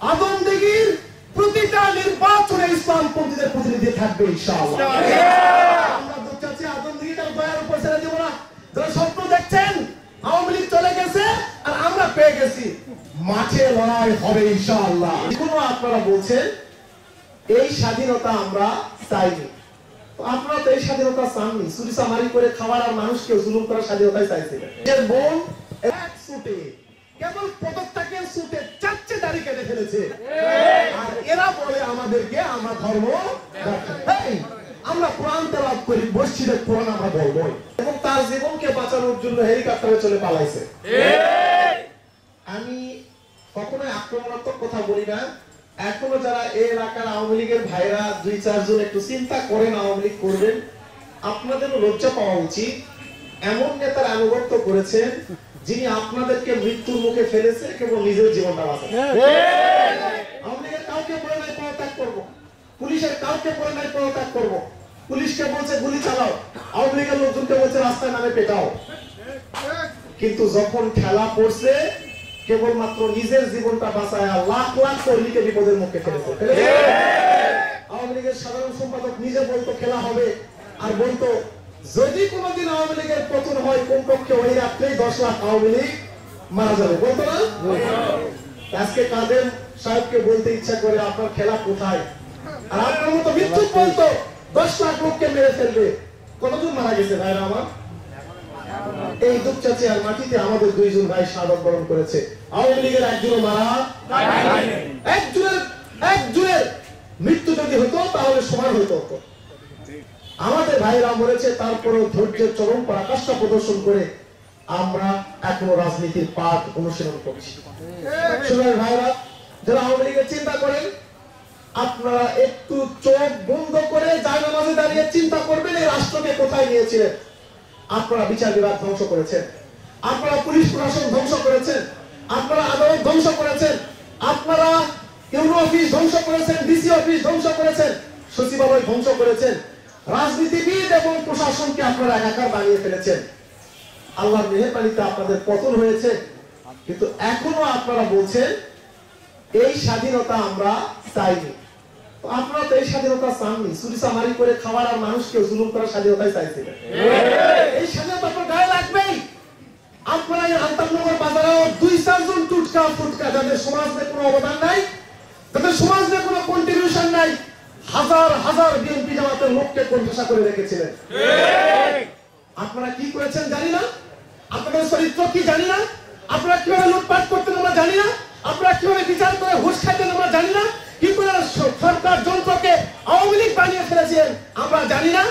আদমদীঘির প্রতিটা নির্বাচনে ইসলামপন্থীদের প্রতিনিধি থাকবে ইনশাআল্লাহ। আমরা চাচ্ছি আদমদীঘিটা দয়ার উপর ছেড়ে দেব না। যারা স্বপ্ন দেখছেন আওয়ামী লীগ চলে গেছে আর আমরা পেয়ে গেছি, মাঠে লড়াই হবে ইনশাআল্লাহ। এখনো আপনারা বলছেন এই স্বাধীনতা আমরা চাইনি, আপনারা তো এই স্বাধীনতা চাননি। চুরি চামারি করে খাওয়ার আর মানুষকে জুলুম করার স্বাধীনতাই চাইছিলেন। এর বোন এক সুটে কেবল পদকটাকে সুটে চাচ্ছে দাড়ি কেটে ফেলেছে, আর এরা বলে আমাদেরকে আমার ধর্ম। আমরা কোরআন তেলাওয়াত করি, মসজিদে কোরআন আমরা বলবো, এবং তার জীবনকে বাঁচানোর জন্য হেলিকপ্টারে চলে পালাইছে। আমি কখনোই আক্রমণাত্মক কথা বলি না। এখনো যারা এই এলাকার আওয়ামী লীগের ভাইরা 2-4 জন একটু চিন্তা করেন আওয়ামী লীগ করবেন, আপনাদেরও লজ্জা পাওয়া উচিত। এমন নেতার আনুগত্য করেছেন যিনি আপনাদেরকে মৃত্যুর মুখে ফেলেছে কেবল নিজের জীবনটা বাঁচাতে। আওয়ামী লীগের কাউকে বলে নাই পদত্যাগ করবো, পুলিশের কাউকে বলে নাই পদত্যাগ করবো। পুলিশকে বলছে গুলি চালাও, আওয়ামী লীগের লোকজনকে বলছে রাস্তায় নামে পেটাও। কিন্তু যখন খেলা পড়ছে কেবলমাত্র নিজের জীবনটা বাঁচায় লাখ লাখ কর্মীকে বিপদের মুখে ফেলেছে। আওয়ামী লীগের সাধারণ সম্পাদক নিজে বলতো খেলা হবে, আর বলতো যদি কোনোদিন আওয়ামী লীগের পতন হয় কমপক্ষে ওই রাত্রেই 10 লাখ আওয়ামী লীগ মারা যাবে, বলতো না? আজকে কাদের সাহেবকে বলতে ইচ্ছা করে আপনার খেলা কোথায়, আর আপনার মতো মৃত্যু বলতো 10 লাখ লোককে মেরে ফেলবে। কতজন মারা গেছে ভাইরা আমার? এই দুপচাচিয়ার মাটিতে আমাদের 2 জন ভাই শাহাদাত বরণ করেছে। আওয়ামী লীগের একজনও মারা যায়নি। একজনের মৃত্যু যদি হতো তাহলে সমান হতো। আমাদের ভাইরা মরেছে, তারপরেও ধৈর্যের চরম পরাকাষ্ঠা প্রদর্শন করে আমরা এখনো রাজনীতির পাঠ অনুশীলন করছি। শুনুন ভাইরা, যারা আওয়ামী লীগের চিন্তা করেন, আপনারা একটু চোখ বন্ধ করে জায়নামাজে দাঁড়িয়ে চিন্তা করবেন এই রাষ্ট্রকে কোথায় নিয়েছিলেন। আপনারা বিচার বিভাগ ধ্বংস করেছেন, আপনারা পুলিশ প্রশাসন ধ্বংস করেছেন, আপনারা আদালত ধ্বংস করেছেন, আপনারা ইউনো অফিস ধ্বংস করেছেন, ডিসি অফিস ধ্বংস করেছেন, সচিবালয় ধ্বংস করেছেন, রাজনীতিবিদ এবং প্রশাসনকে আপনারা একাকার বানিয়ে ফেলেছেন। আল্লাহর মেহেরবানিতে আপনাদের পতন হয়েছে, কিন্তু এখনো আপনারা বলছেন এই স্বাধীনতা আমরা চাইনি। আপনারা তো এই স্বাধীনতা চাননি, চুরি চামারি করে খাওয়ার আর মানুষকে জুলুম করার স্বাধীনতাই চাইছিলেন। এই স্বাধীনতা আপনার গায়ে লাগবেই। আপনারা এই আন্তনগর বাজারেও 2-4 জন টুটকা ফুটকা যাদের সমাজে কোনো অবদান নাই, যাদের সমাজে কোনো কন্ট্রিবিউশন নাই, হাজার হাজার বিএনপি জামাতের লোককে কোণঠাসা করে রেখেছিলেন। আপনারা কি করেছেন জানি না, আপনাদের চরিত্র কি জানি না, আপনারা কিভাবে লুটপাট করতেন আমরা জানি না, আপনারা কিভাবে বিচার করে ঘুষ খাইতেন আমরা জানি না, কি করে সরকার যন্ত্রকে আওয়ামী লীগ বানিয়ে ফেলেছিলেন আমরা জানি না।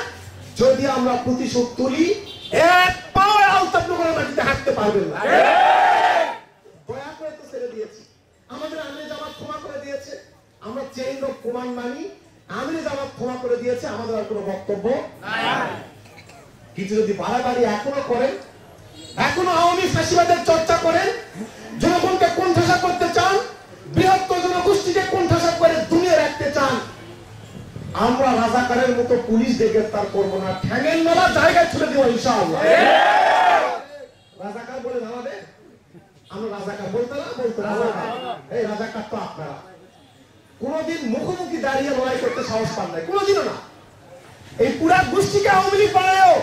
যদি আমরা প্রতিশোধ তুলি, এক পাও আওতাবনগরের মাটিতে হাঁটতে পারবেন না। দয়া করে তো ছেড়ে দিয়েছি, আমাদের আমিরে জামাত ক্ষমা করে দিয়েছে, আমরা চেইন অফ কমান্ড মানি, আমিরে জামাত ক্ষমা করে দিয়েছে, আমাদের আর কোনো বক্তব্য নাই। কিন্তু যদি বাড়াবাড়ি এখনো করেন, এখনো আওয়ামী ফ্যাসিবাদের চর্চা করেন, জনগণকে কোণঠাসা করতে চান, বৃহত্তর জনগোষ্ঠীকে কোণঠাসা করে দুনিয়া রাখতে চান, আমরা রাজাকারের মতো পুলিশ দিয়ে গ্রেফতার করবো না, ঠ্যাঙের নলা জায়গায় ছুড়ে দিব ইনশাআল্লাহ। রাজাকার বলে আমাদের, আমরা রাজাকার বলতে না, বলতে রাজাকার। এই রাজাকার তো আপনারা কোনদিন মুখোমুখি দাঁড়িয়ে লড়াই করতে সাহস পান নাই, কোনদিনও না। এই পুরা গোষ্ঠীকে আওয়ামী লীগ বানায়ও,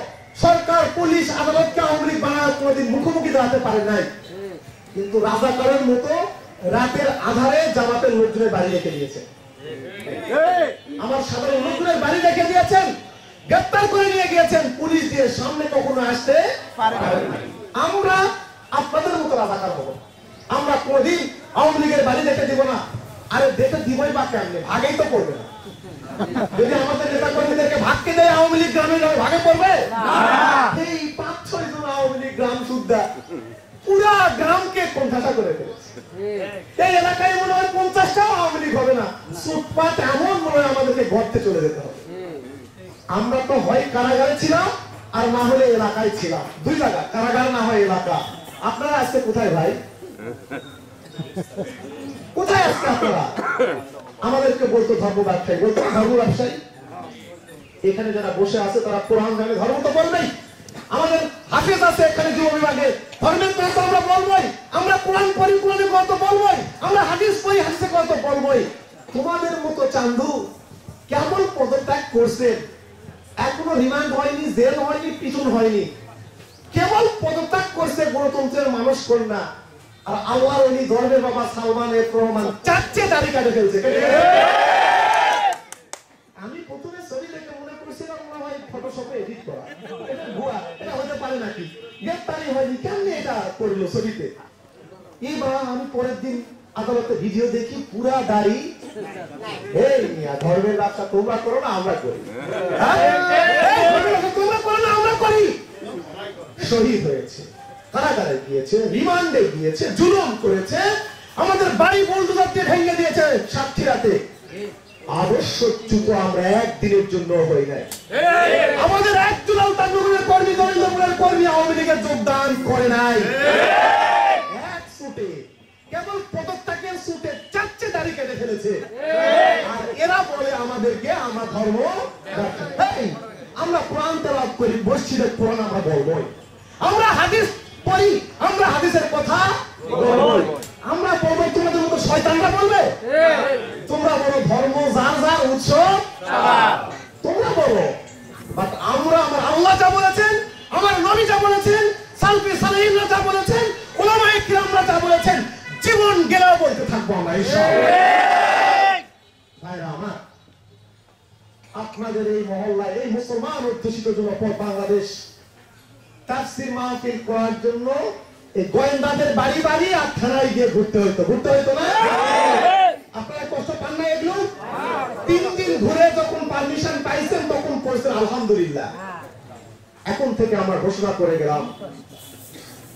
সরকার পুলিশ আদালতকে আওয়ামী লীগ বানায় কোনদিন মুখোমুখি দাঁড়াতে পারে নাই। কিন্তু রাজাকারের মতো রাতের আধারে জামাতের লোকজনের বাড়ি রেখে দিয়েছে, আমার সাধারণ লোকজনের বাড়ি রেখে দিয়েছেন, গ্রেফতার করে নিয়ে গিয়েছেন, পুলিশ দিয়ে সামনে কখনো আসতে পারে না। আমরা আপনাদের মতো রাজাকার হবো, আমরা কোনদিন আওয়ামী লীগের বাড়ি রেখে দিব না। আরে দেখে দিবই বা কেমনে, ভাগেই তো করবে না। যদি আমাদের নেতা কর্মীদেরকে ভাগকে দেয় আওয়ামী লীগ গ্রামে ভাগে পড়বে এই 5-6 জন আওয়ামী লীগ গ্রাম সুদ্ধা পুরা গ্রামকে কোণঠাসা করে ফেলেছে। এই এলাকায় মনে হয় 50টাও আওয়ামী লীগ হবে না, সুটপাট এমন মনে হয় আমাদেরকে ঘরতে চলে যেতে হবে। আমরা তো হয় কারাগারে ছিলাম আর না হলে এলাকায় ছিলাম, 2 জায়গা, কারাগার না হয় এলাকা। আপনারা আজকে কোথায় ভাই, কোথায় আজকে আপনারা? আমাদেরকে বলতো ধর্ম ব্যবসায়ী, বলতো ধর্ম ব্যবসায়ী। এখানে যারা বসে আছে তারা কোরআন জানে, ধর্ম তো বলবেই। আমাদের হাফেজ আছে এখানে যুব বিভাগে, ধর্মের কথা আমরা বলবোই। আমরা কোরআন পড়ি, কোরআনের কথা বলবোই। আমরা হাদিস পড়ি, হাদিসের কথা বলবোই, তোমাদের মতো চান্দু কেমন পদত্যাগ করছেন, এখনো রিমান্ড হয়নি, জেল হয়নি, পিছন হয়নি, কেবল পদত্যাগ করছে গণতন্ত্রের মানুষ কন্যা। আর আল্লাহর ওলি ধর্মের বাবা সালমান এফ রহমান চাচ্ছে দাড়ি কাটে ফেলছে। আমি প্রথমে ছবি দেখে মনে করছিলাম মনে হয় ফটোশপে এডিট করা, এটা ভুয়া, এটা হতে পারে নাকি, গ্রেফতারি হয়নি, কেমনে এটা করলো ছবিতে। এবার আমি পরের দিন আদালতে ভিডিও দেখি, পুরা দাড়ি। এই মিয়া, ধর্মের ব্যবসা তোমরা করো না আমরা করি, তোমরা করো না আমরা করি। শহীদ হয়েছে, কারাগারে গিয়েছে, রিমান্ডে গিয়েছে, জুলুম করেছে, আমাদের বাড়ি বুলডোজার দিয়ে ভেঙে দিয়েছে সাতক্ষীরাতে। আবশ্যকচ্যুত আমরা একদিনের জন্য হই নাই। আমাদের একজন আলতানগরের কর্মী, গোবিন্দপুরের কর্মী আওয়ামী লীগের যোগদান করে নাই। এক সুটে, কেবল পদত্যাগের সুটে চারটে দাড়ি কেটে ফেলেছে। আর এরা বলে আমাদেরকে আমরা ধর্ম, আমরা কোরআন তেলাওয়াত করি, মসজিদের কোরআন আমরা বলবই, আমরা হাদিস পড়ি, আমরা হাদিসের কথা বলবই, আমরা বলবো। তোমাদের মতো শয়তানরা বলবে, তোমরা বলো ধর্ম যার যার উৎসব, তোমরা বলো। বাট আমরা, আমার আল্লাহ যা বলেছেন, আমার নবী যা বলেছেন, সালফে সালেহিনরা যা বলেছেন, উলামায়ে কিরামরা যা বলেছেন, জীবন গেলেও বলতে থাকবো আমরা ইনশাআল্লাহ। ভাইরা আমার, আপনাদের এই মহল্লায় এই মুসলমান অধ্যুষিত জনপদ বাংলাদেশ তাফসীর মাহফিল করার জন্য এই গোয়েন্দাদের বাড়ি বাড়ি আর থানায় গিয়ে ঘুরতে হইতো না? আপনারা কষ্ট পান না এগুলো? 3 দিন ঘুরে যখন পারমিশন পাইছেন তখন করছেন আলহামদুলিল্লাহ। এখন থেকে আমরা ঘোষণা করে গেলাম,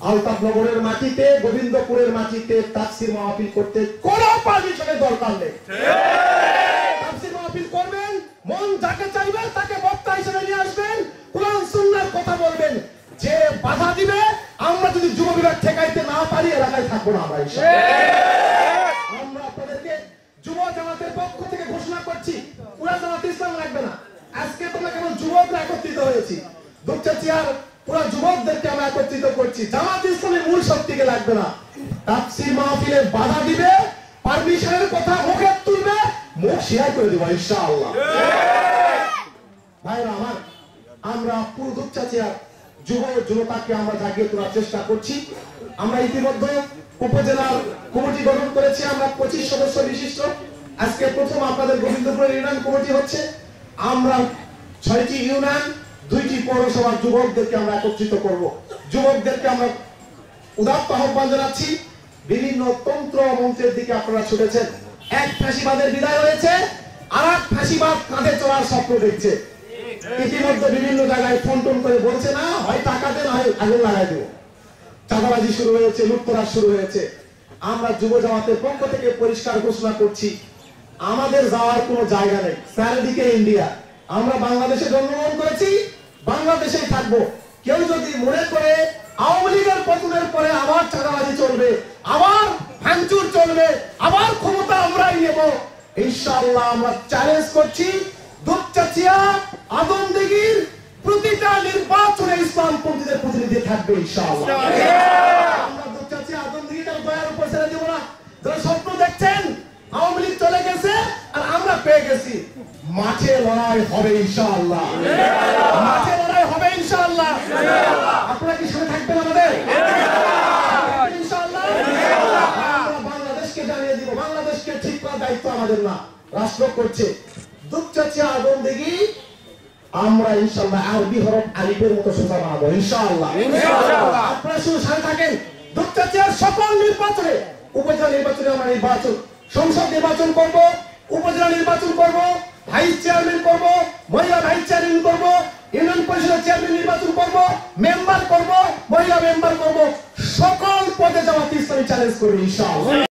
আলতাফনগরের মাটিতে, গোবিন্দপুরের মাটিতে তাফসীর মাহফিল করতে কোনো পারমিশনের দরকার নেই। তাফসীর মাহফিল করবেন, মন যাকে চাইবে তাকে বক্তা হিসেবে নিয়ে আসবেন, কোরআন সুন্নাহর কথা বলবেন। যে বাধা দিবে, আমরা যদি যুব বিভাগ ঠেকাইতে না পারি এলাকায় থাকবো না আমরা ইনশাআল্লাহ। আমরা আপনাদেরকে যুব জামাতের পক্ষ থেকে ঘোষণা করছি, পুরা জামাত ইসলাম লাগবে না। আজকে তোমরা কেবল যুবকরা একত্রিত হয়েছি, দুপচাচিয়ার পুরা যুবকদেরকে আমরা একত্রিত করছি। জামাত ইসলামের মূল শক্তিকে লাগবে না। তাফসীর মাহফিলে বাধা দিবে, পারমিশনের কথা মুখে তুলবে, মুখ শেয়ার করে দেব ইনশাআল্লাহ। ভাইরা আমার, আমরা পুরো দুপচাচিয়ার যুব জনতাকে আমরা জাগিয়ে তোলার চেষ্টা করছি। আমরা ইতিমধ্যে উপজেলার কমিটি গঠন করেছি, আমরা 25 সদস্য বিশিষ্ট। আজকে প্রথম আপনাদের গোবিন্দপুরের ইউনিয়ন কমিটি হচ্ছে। আমরা 6টি ইউনিয়ন, 2টি পৌরসভার যুবকদেরকে আমরা একত্রিত করব। যুবকদেরকে আমরা উদাত্ত আহ্বান জানাচ্ছি, বিভিন্ন তন্ত্র মন্ত্রের দিকে আপনারা ছুটেছেন। এক ফ্যাসিবাদের বিদায় হয়েছে, আর এক ফ্যাসিবাদ কাঁধে চলার স্বপ্ন দেখছে। ইতিমধ্যে বিভিন্ন জায়গায় ফোন টোন করে বলছে, না হয় টাকা দেন, হয় আগুন লাগাই দেব। চাঁদাবাজি শুরু হয়েছে, লুটতরাজ শুরু হয়েছে। আমরা যুব জামাতের পক্ষ থেকে পরিষ্কার ঘোষণা করছি, আমাদের যাওয়ার কোনো জায়গা নেই। চারিদিকে ইন্ডিয়া, আমরা বাংলাদেশে জন্মগ্রহণ করেছি, বাংলাদেশেই থাকবো। কেউ যদি মনে করে আওয়ামী লীগের পতনের পরে আবার চাঁদাবাজি চলবে, আবার ভাঙচুর চলবে, আবার ক্ষমতা আমরাই নেব, ইনশাআল্লাহ আমরা চ্যালেঞ্জ করছি, দুপচাচিয়া আদমদীঘির প্রতিটা নির্বাচনে ইসলামপন্থীদের প্রতিনিধি থাকবে ইনশাআল্লাহ। আমরা দুপচাচিয়া আদমদীঘিটা দয়ার উপর ছেড়ে দেব না। যারা স্বপ্ন দেখছেন আওয়ামী লীগ চলে গেছে আর আমরা পেয়ে গেছি, মাঠে লড়াই হবে ইনশাআল্লাহ, মাঠে লড়াই হবে ইনশাআল্লাহ। আপনারা কি শুনে থাকবেন আমাদের ইনশাআল্লাহ? আমরা বাংলাদেশকে জানিয়ে দিব, বাংলাদেশকে ঠিক করার দায়িত্ব আমাদের না, রাষ্ট্র করছে। দুপচাচিয়া আদমদীঘি আমরা ইনশাআল্লাহ আরবি হরফ আলিফের মতো সোজা বানাবো ইনশাআল্লাহ। আপনারা শুধু সাথে থাকেন। দুপচাচিয়ার সকল নির্বাচনে, উপজেলা নির্বাচনে আমরা নির্বাচন, সংসদ নির্বাচন করব, উপজেলা নির্বাচন করব, ভাইস চেয়ারম্যান করব, মহিলা ভাইস চেয়ারম্যান করব, ইউনিয়ন পরিষদের চেয়ারম্যান নির্বাচন করব, মেম্বার করব, মহিলা মেম্বার করব, সকল পদে জামাত ইসলামী চ্যালেঞ্জ করবে ইনশাআল্লাহ।